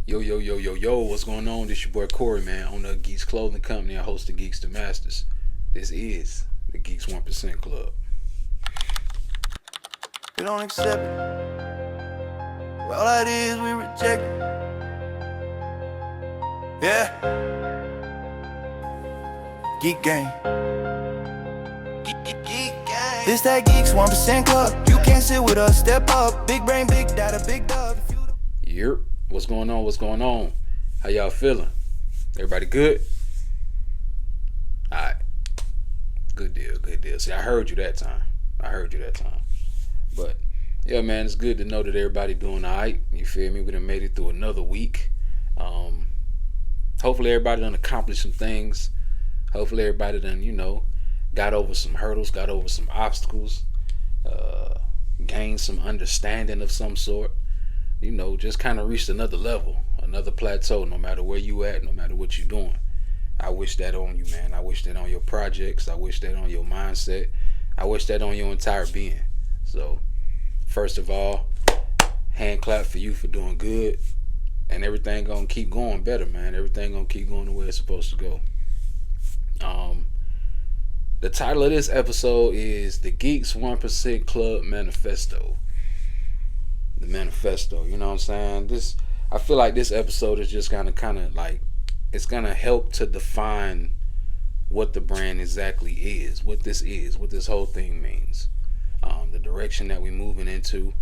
Yo, yo, yo, yo, yo, what's going on? This your boy Corey, man, on the Geeks Clothing Company. I host the Geeks to Masters. This is the Geeks 1% Club. We don't accept it. Well, that is, we reject it. Yeah. Geek gang. Geek gang. This that Geeks 1% Club. You can't sit with us, step up. Big brain, big data, big dub. Yep. What's going on? What's going on? How y'all feeling? Everybody good? Alright. Good deal, good deal. See, I heard you that time. But, yeah, man, it's good to know that everybody doing alright. You feel me? We done made it through another week. Hopefully everybody done accomplished some things. Hopefully everybody done, got over some hurdles, got over some obstacles, gained some understanding of some sort. Just kind of reached another level, another plateau, no matter where you at, no matter what you're doing. I wish that on you, man. I wish that on your projects. I wish that on your mindset. I wish that on your entire being. So, first of all, hand clap for you for doing good. And everything gonna keep going better, man. Everything gonna keep going the way it's supposed to go. The title of this episode is The Geeks 1% Club Manifesto. The manifesto, you know what I'm saying? I feel like this episode is just kind of like, it's gonna help to define what the brand exactly is, what this whole thing means, the direction that we're moving into.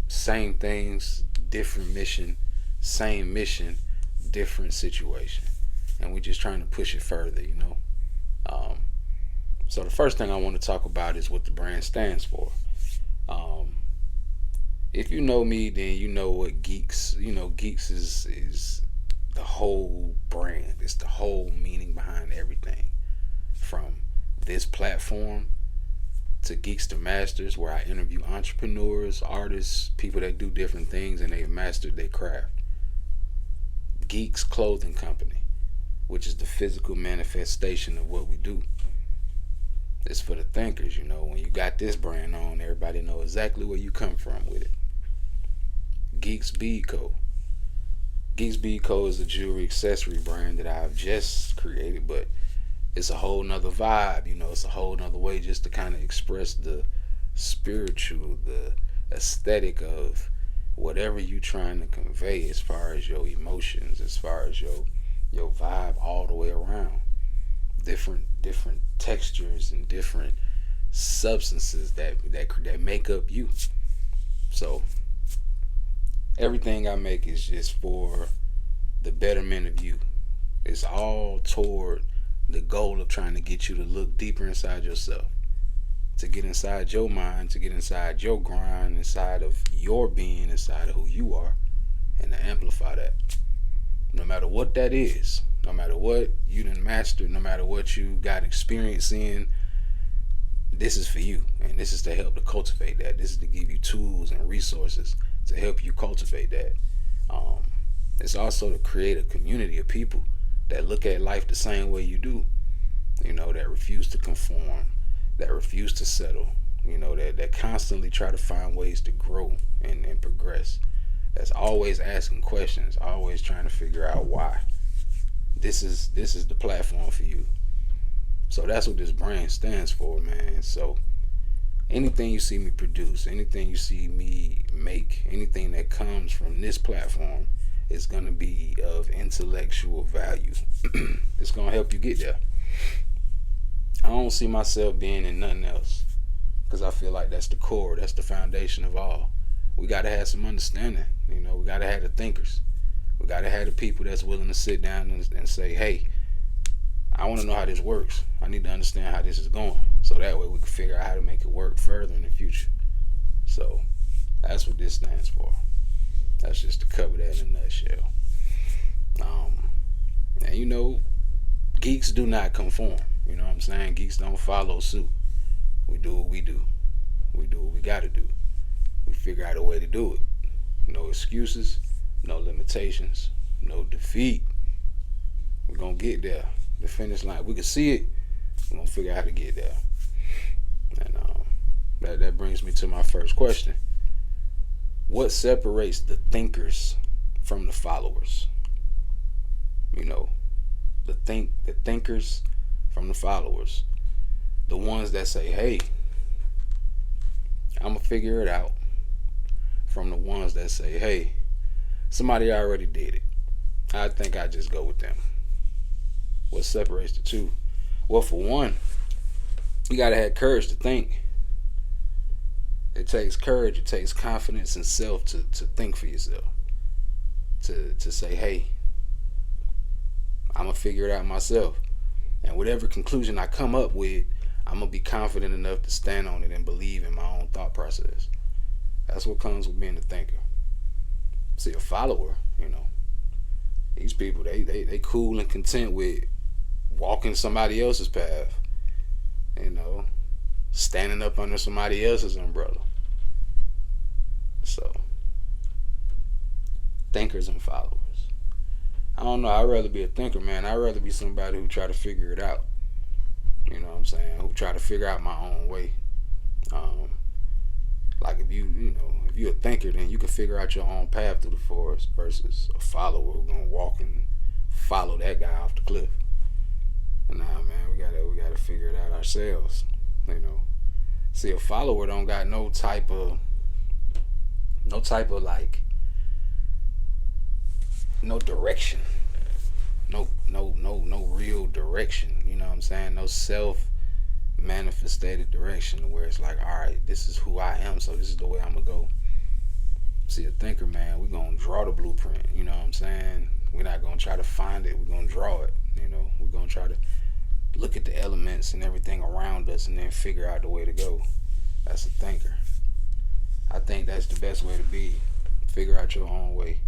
Same things, different mission, same mission, different situation, and we're just trying to push it further. So the first thing I want to talk about is what the brand stands for. If you know me, then you know what Geeks. Geeks is the whole brand. It's the whole meaning behind everything. From this platform to Geeks to Masters, where I interview entrepreneurs, artists, people that do different things and they've mastered their craft. Geeks Clothing Company, which is the physical manifestation of what we do. It's for the thinkers, when you got this brand on, everybody know exactly where you come from with it. Geeks Bead Co. Geeks Bead Co is a jewelry accessory brand that I've just created, but it's a whole nother vibe, it's a whole nother way just to kind of express the spiritual, the aesthetic of whatever you trying to convey as far as your emotions, as far as your vibe all the way around. Different textures and different substances that make up you. So everything I make is just for the betterment of you. It's all toward the goal of trying to get you to look deeper inside yourself, to get inside your mind, to get inside your grind, inside of your being, inside of who you are, and to amplify that. No matter what that is, no matter what you done mastered, no matter what you got experience in, this is for you. And this is to help to cultivate that. This is to give you tools and resources to help you cultivate that. It's also to create a community of people that look at life the same way you do. That refuse to conform, that refuse to settle, that constantly try to find ways to grow and progress. That's always asking questions, always trying to figure out why. This is the platform for you. So that's what this brand stands for, man. So anything you see me produce, anything you see me make, anything that comes from this platform is going to be of intellectual value. It's going to help you get there. I don't see myself being in nothing else, because I feel like that's the core, that's the foundation of all. We got to have some understanding. We got to have the thinkers. We got to have the people that's willing to sit down and say, hey, I want to know how this works. I need to understand how this is going, so that way we can figure out how to make it work further in the future. So that's what this stands for. That's just to cover that in a nutshell. And geeks do not conform. You know what I'm saying? Geeks don't follow suit. We do what we do. We do what we got to do. We figure out a way to do it. No excuses, no limitations, no defeat. We're going to get there. The finish line. We can see it. We're going to figure out how to get there. And that brings me to my first question. What separates the thinkers from the followers? You know, the thinkers from the followers. The ones that say, hey, I'm gonna figure it out, from the ones that say, hey, somebody already did it, I think I just go with them. What separates the two? Well, for one, you gotta have courage to think. It takes courage, it takes confidence in self to think for yourself. To say, hey, I'm gonna figure it out myself. And whatever conclusion I come up with, I'm gonna be confident enough to stand on it and believe in my own thought process. That's what comes with being a thinker. See, a follower, these people, they cool and content with walking somebody else's path, standing up under somebody else's umbrella. So, thinkers and followers. I don't know, I'd rather be a thinker, man. I'd rather be somebody who try to figure it out. You know what I'm saying? Who try to figure out my own way. Like if if you're a thinker, then you can figure out your own path through the forest versus a follower who's gonna walk and follow that guy off the cliff. Nah, man, we gotta figure it out ourselves. See, a follower don't got no type of like no direction. No real direction. You know what I'm saying? No self manifested direction where it's like, all right, this is who I am, so this is the way I'm gonna go. See, a thinker, man, we're gonna draw the blueprint. You know what I'm saying? We're not gonna try to find it. We're gonna draw it. We're gonna try to look at the elements and everything around us and then figure out the way to go. That's a thinker. I think that's the best way to be. Figure out your own way.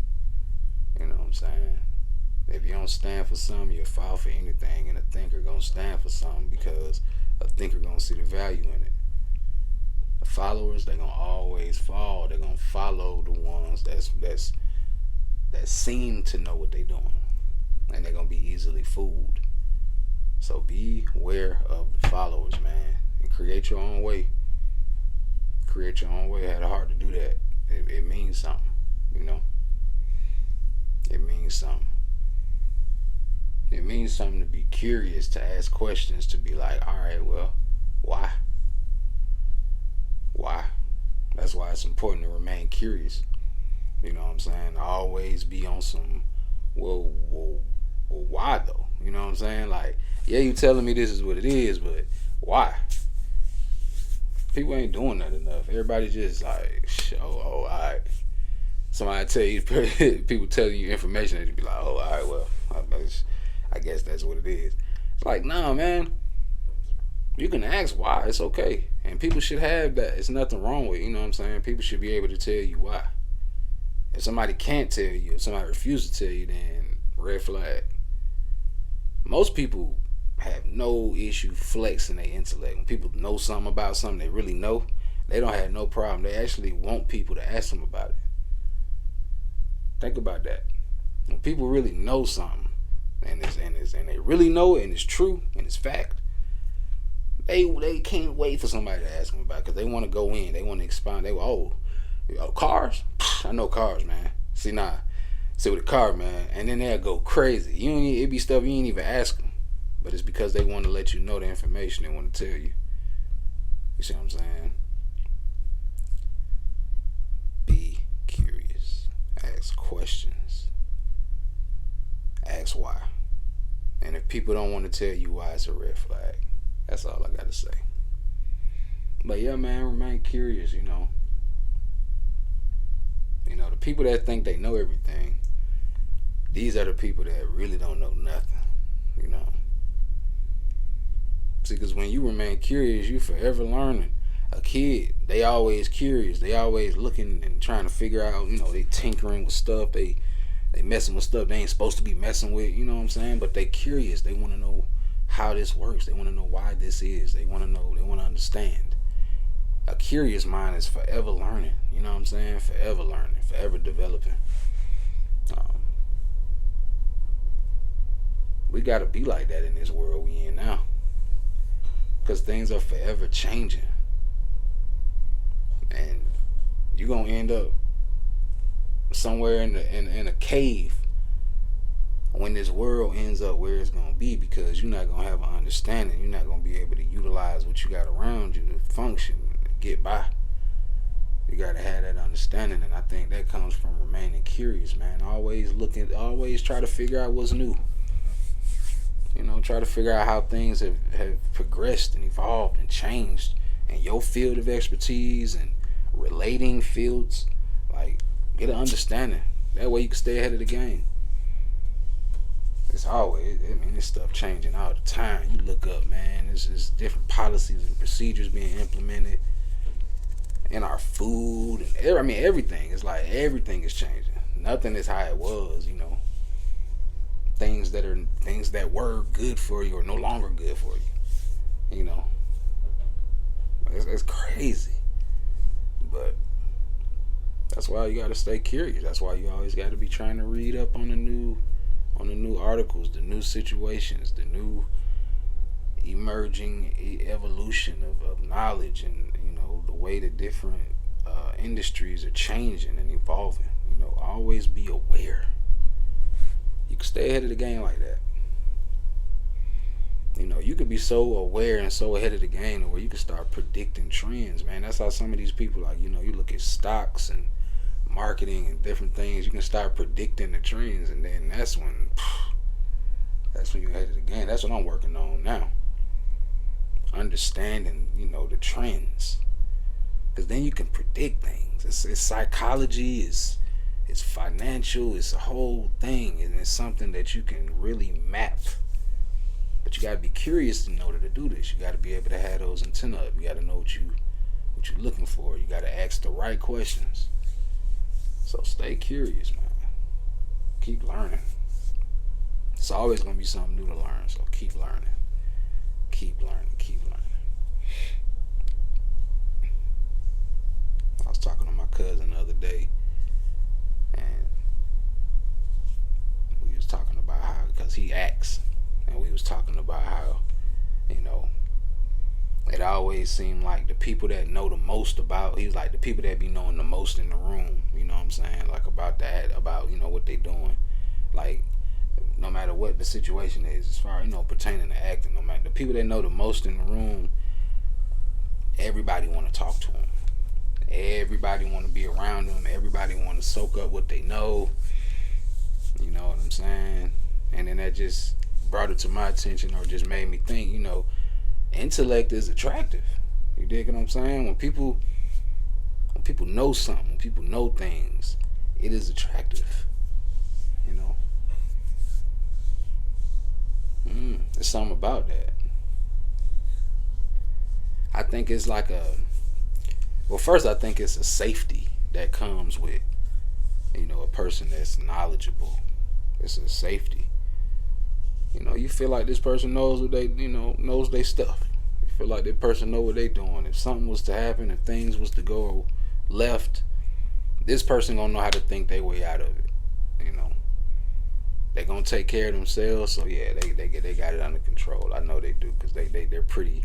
You know what I'm saying? If you don't stand for something, you'll fall for anything. And a thinker gonna stand for something because a thinker gonna see the value in it. The followers, they gonna always fall. They're gonna follow the ones that seem to know what they're doing, and they're gonna be easily fooled. So beware of the followers, man, and create your own way. Create your own way. I had a heart to do that. It means something, It means something. It means something to be curious, to ask questions, to be like, all right, well, why? Why? That's why it's important to remain curious. You know what I'm saying? Always be on some, well, why though? You know what I'm saying? Like, yeah, you telling me this is what it is, but why? People ain't doing that enough. Everybody just like, all right. Somebody tell you, people telling you information, they just be like, oh, all right, well, I guess that's what it is. It's like, nah, man. You can ask why. It's okay. And people should have that. It's nothing wrong with it. You know what I'm saying? People should be able to tell you why. If somebody can't tell you, if somebody refuses to tell you, then red flag. Most people have no issue flexing their intellect. When people know something about something they really know, they don't have no problem. They actually want people to ask them about it. Think about that. When people really know something, and they really know it, and it's true, and it's fact, they can't wait for somebody to ask them about it because they want to go in. They want to expound. Cars? I know cars, man. See with a car, man, and then they'll go crazy. It be stuff you ain't even ask them, but it's because they want to let you know the information they want to tell you. You see what I'm saying? Be curious. Ask questions. Ask why. And if people don't want to tell you why, it's a red flag. That's all I got to say. But yeah, man, remain curious, The people that think they know everything, these are the people that really don't know nothing, See, because when you remain curious, you forever learning. A kid, they always curious. They always looking and trying to figure out, they tinkering with stuff. They messing with stuff they ain't supposed to be messing with, you know what I'm saying? But they curious. They want to know how this works. They want to know why this is. They want to know. They want to understand. A curious mind is forever learning. You know what I'm saying? Forever learning. Forever developing. We got to be like that in this world we in now. Because things are forever changing. And you're going to end up somewhere in a cave when this world ends up where it's gonna be, because you're not gonna have an understanding. You're not gonna be able to utilize what you got around you to function, to get by. You gotta have that understanding, and I think that comes from remaining curious, man. Always try to figure out what's new. Try to figure out how things have progressed and evolved and changed in your field of expertise and relating fields. Like, get an understanding. That way you can stay ahead of the game. This stuff changing all the time. You look up, man, there's different policies and procedures being implemented in our food and everything. It's like everything is changing. Nothing is how it was. Things that were good for you are no longer good for you. It's crazy. But that's why you got to stay curious. That's why you always got to be trying to read up on the new articles, the new situations, the new emerging evolution of knowledge, and the way that different industries are changing and evolving. Always be aware. You can stay ahead of the game like that. You could be so aware and so ahead of the game where you can start predicting trends, man. That's how some of these people, like, you look at stocks and marketing and different things. You can start predicting the trends, and then that's when you're ahead of the game. That's what I'm working on now. Understanding, the trends, because then you can predict things. It's psychology, it's financial, it's a whole thing, and it's something that you can really map. But you gotta be curious in order to do this. You gotta be able to have those antenna up. You gotta know what you're looking for. You gotta ask the right questions. So stay curious, man. Keep learning. It's always gonna be something new to learn. So keep learning. Keep learning. Keep learning. I was talking to my cousin the other day, and we was talking about how, because he acts, and we was talking about how, it always seemed like the people that know the most about, he was like, the people that be knowing the most in the room, you know what I'm saying, like about that, about, what they doing, like, no matter what the situation is, as far, pertaining to acting, no matter, the people that know the most in the room, everybody want to talk to them. Everybody want to be around them. Everybody want to soak up what they know. You know what I'm saying? And then that just brought it to my attention, or just made me think, intellect is attractive. You dig what I'm saying? When people know something, when people know things, it is attractive. There's something about that. I think it's like first I think it's a safety that comes with, a person that's knowledgeable. It's a safety. You feel like this person knows what they, knows their stuff. You feel like that person know what they doing. If something was to happen, if things was to go left, this person gonna know how to think their way out of it. They gonna take care of themselves. So yeah, they got it under control. I know they do, because they're pretty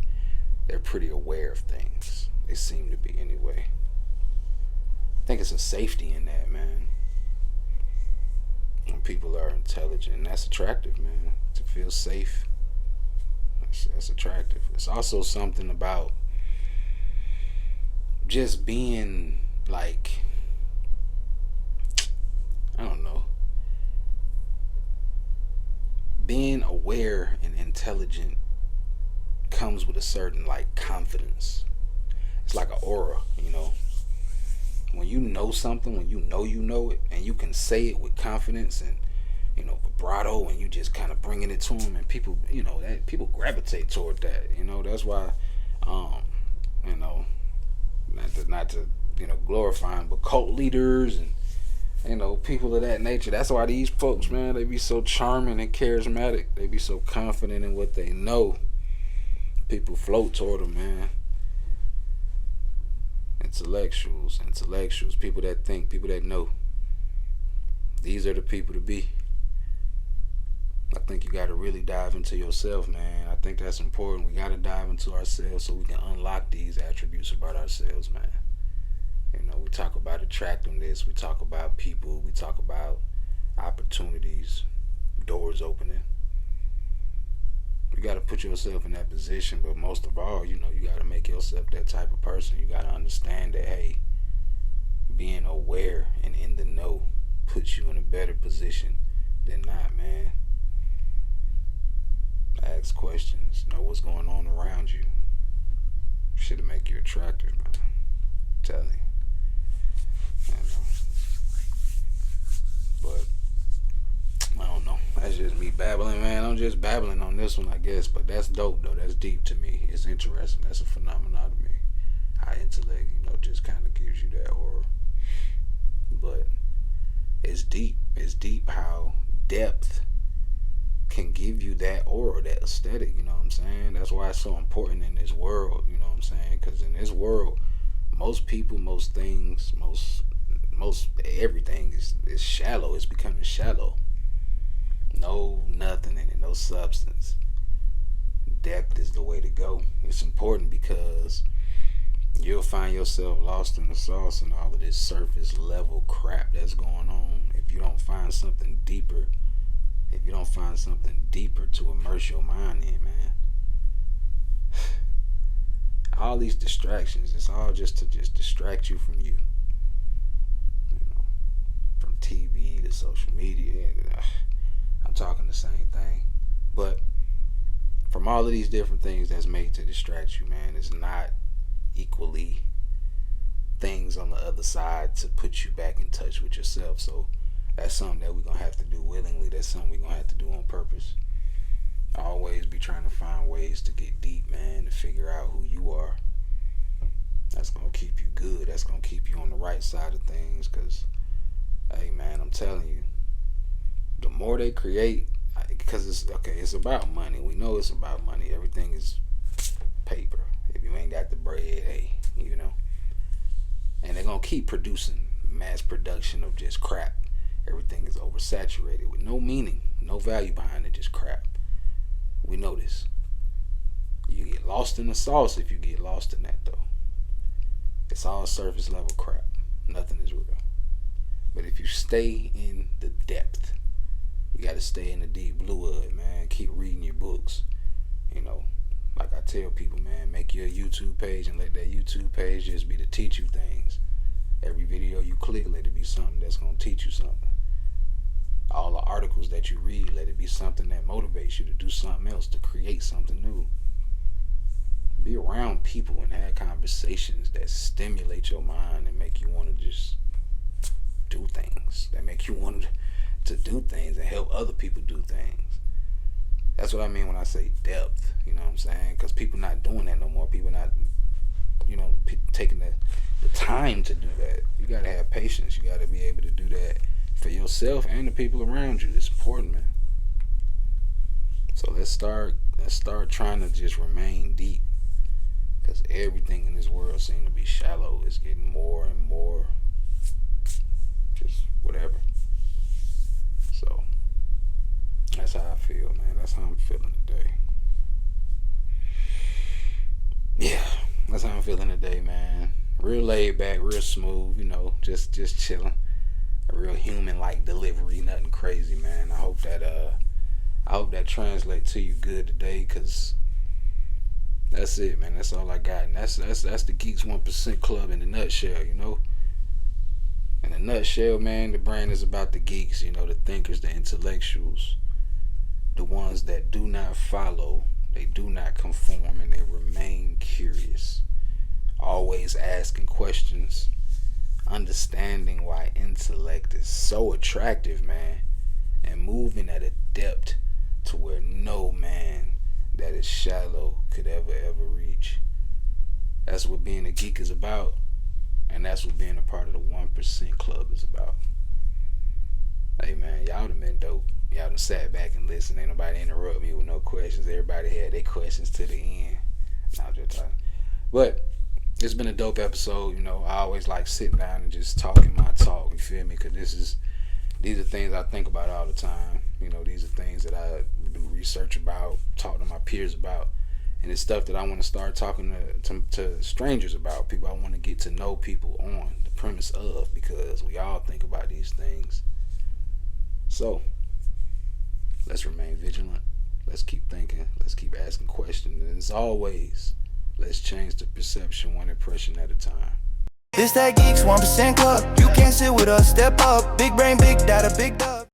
aware of things. They seem to be, anyway. I think it's a safety in that, man. When people are intelligent, that's attractive, man. To feel safe, that's attractive. It's also something about just being, like, I don't know, being aware and intelligent comes with a certain, like, confidence. It's like an aura, when you know something, when you know it, and you can say it with confidence and, vibrato, and you just kind of bringing it to them, and people, that people gravitate toward that. That's why, not to glorify them, but cult leaders and, people of that nature. That's why these folks, man, they be so charming and charismatic. They be so confident in what they know. People float toward them, man. Intellectuals, people that think, people that know. These are the people to be. I think you got to really dive into yourself, man. I think that's important. We got to dive into ourselves so we can unlock these attributes about ourselves, man. We talk about attractiveness. We talk about people. We opportunities, doors opening. You got to put yourself in that position, but most of all, you got to make yourself that type of person. You got to understand that, hey, being aware and in the know puts you in a better position than not, man. Ask questions, know what's going on around you. Shit'll make you attractive, man. I'm telling you. But I don't know. That's just me babbling, man. I'm just babbling on this one, I guess. But that's dope, though. That's deep to me. It's interesting. That's a phenomenon to me. How intellect, just kind of gives you that aura. But it's deep. It's deep how depth can give you that aura, that aesthetic. You know what I'm saying? That's why it's so important in this world. You know what I'm saying? Because in this world, most people, most things, most everything is shallow. It's becoming shallow. No nothing in it, no substance. Depth is the way to go. It's important because you'll find yourself lost in the sauce and all of this surface level crap that's going on if you don't find something deeper. If you don't find something deeper to immerse your mind in, man. All these distractions, it's all just to distract you from you. From TV to social media. I'm talking the same thing. But from all of these different things that's made to distract you, man, it's not equally things on the other side to put you back in touch with yourself. So that's something that we're going to have to do willingly. That's something we're going to have to do on purpose. Always be trying to find ways to get deep, man, to figure out who you are. That's going to keep you good. That's going to keep you on the right side of things because, hey, man, I'm telling you, the more they create, because it's about money. We know it's about money. Everything is paper. If you ain't got the bread, hey, And they're going to keep producing mass production of just crap. Everything is oversaturated with no meaning, no value behind it, just crap. We know this. You get lost in the sauce if you get lost in that, though. It's all surface level crap. Nothing is real. But if you stay in the depth, you got to stay in the deep blue of it, man. Keep reading your books. Like I tell people, man, make your YouTube page and let that YouTube page just be to teach you things. Every video you click, let it be something that's going to teach you something. All the articles that you read, let it be something that motivates you to do something else, to create something new. Be around people and have conversations that stimulate your mind and make you want to just do things. That make you want to do things and help other people do things. That's what I mean when I say depth. You know what I'm saying? Because people not doing that no more. People not, taking the time to do that. You got to have patience. You got to be able to do that for yourself and the people around you. It's important, man. So let's start trying to just remain deep. Because everything in this world seems to be shallow. It's getting more and more just whatever. So that's how I feel, man. That's how I'm feeling today. Yeah, that's how I'm feeling today, man. Real laid back, real smooth, just chilling. A real human-like delivery, nothing crazy, man. I hope that translates to you good today, cause that's it, man. That's all I got, and that's the Geeks 1% Club in a nutshell, In a nutshell, man, the brand is about the geeks, the thinkers, the intellectuals, the ones that do not follow, they do not conform, and they remain curious. Always asking questions, understanding why intellect is so attractive, man, and moving at a depth to where no man that is shallow could ever reach. That's what being a geek is about, and that's what being a part of the 1% Club is about. Hey, man, y'all done been dope. Y'all done sat back and listened. Ain't nobody interrupt me with no questions. Everybody had their questions to the end. Nah, I'm just talking. But it's been a dope episode. I always like sitting down and just talking my talk. You feel me? Because these are things I think about all the time. These are things that I do research about, talk to my peers about. And it's stuff that I want to start talking to strangers about. People I want to get to know people on the premise of, because we all think about these things. So let's remain vigilant. Let's keep thinking. Let's keep asking questions. And as always, let's change the perception one impression at a time. This that Geeks 1% club. You can't sit with us, step up. Big brain, big data, big dog.